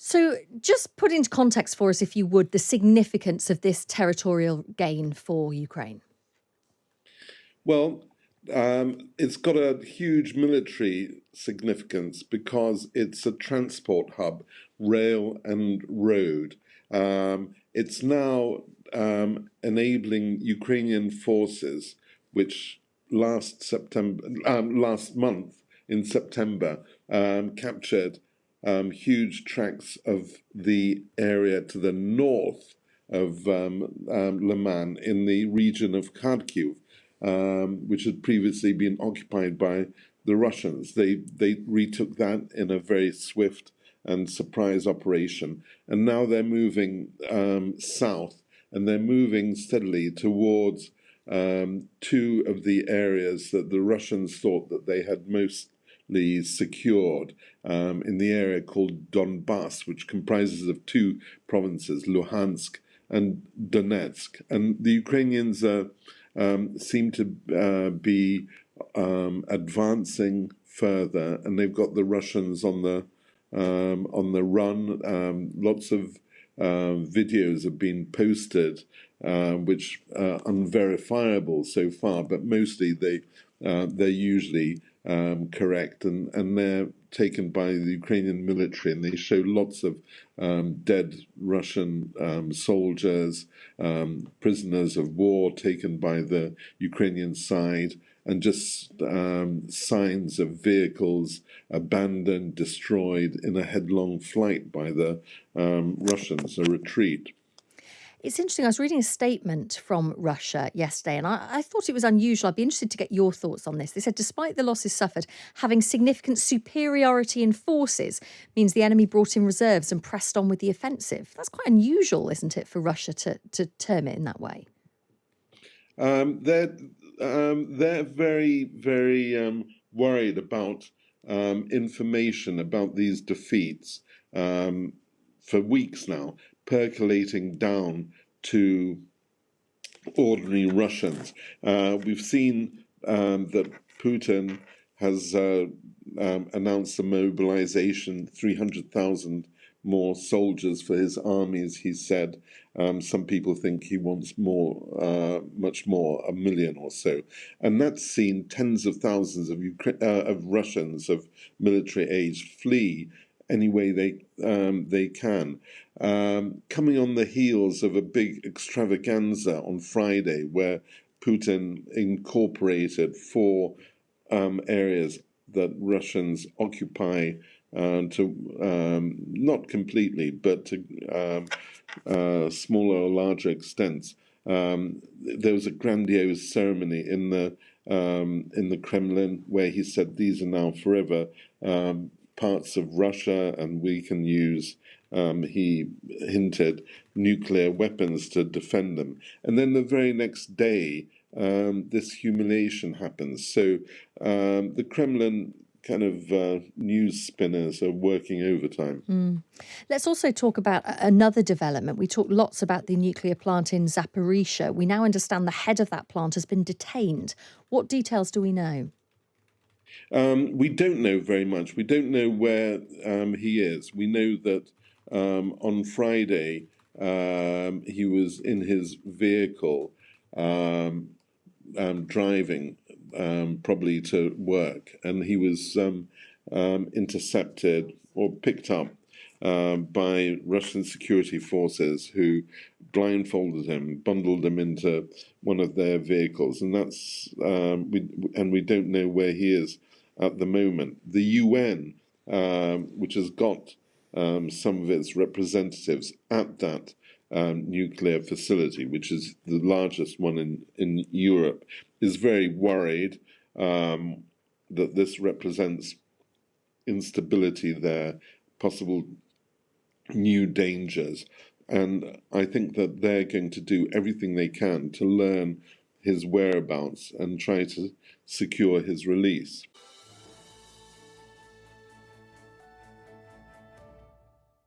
So, just put into context for us, if you would, the significance of this territorial gain for Ukraine. Well, it's got a huge military significance because it's a transport hub, rail and road. It's now enabling Ukrainian forces, which last month in September, captured huge tracts of the area to the north of Lyman in the region of Kharkiv, which had previously been occupied by the Russians. They retook that in a very swift and surprise operation, and now they're moving south, and they're moving steadily towards two of the areas that the Russians thought that they had mostly secured, in the area called Donbass, which comprises of two provinces, Luhansk and Donetsk. And the Ukrainians seem to be advancing further, and they've got the Russians on the run. Lots of videos have been posted, which are unverifiable so far, but mostly they're usually correct, and they're taken by the Ukrainian military, and they show lots of dead Russian soldiers, prisoners of war taken by the Ukrainian side, and just signs of vehicles abandoned, destroyed in a headlong flight by the Russians, a retreat. It's interesting. I was reading a statement from Russia yesterday, and I thought it was unusual. I'd be interested to get your thoughts on this. They said, despite the losses suffered, having significant superiority in forces means the enemy brought in reserves and pressed on with the offensive. That's quite unusual, isn't it, for Russia to term it in that way? They're very, very worried about information about these defeats for weeks now, percolating down to ordinary Russians. We've seen that Putin has announced a mobilization, 300,000 more soldiers for his armies, he said. Some people think he wants more, much more, 1 million or so. And that's seen tens of thousands of Russians of military age flee any way they can. Coming on the heels of a big extravaganza on Friday where Putin incorporated 4 areas that Russians occupy to not completely, but to smaller or larger extents. There was a grandiose ceremony in the Kremlin where he said these are now forever parts of Russia, and we can use, he hinted, nuclear weapons to defend them. And then the very next day, this humiliation happens. So the Kremlin kind of news spinners are working overtime. Let's also talk about another development. We talked lots about the nuclear plant in Zaporizhzhia. We now understand the head of that plant has been detained. What details do we know? We don't know very much. We don't know where he is. We know that on Friday he was in his vehicle driving probably to work, and he was intercepted or picked up by Russian security forces, who blindfolded him, bundled him into one of their vehicles, and we don't know where he is at the moment. The UN, which has got some of its representatives at that nuclear facility, which is the largest one in Europe, is very worried that this represents instability there, possible new dangers. And I think that they're going to do everything they can to learn his whereabouts and try to secure his release.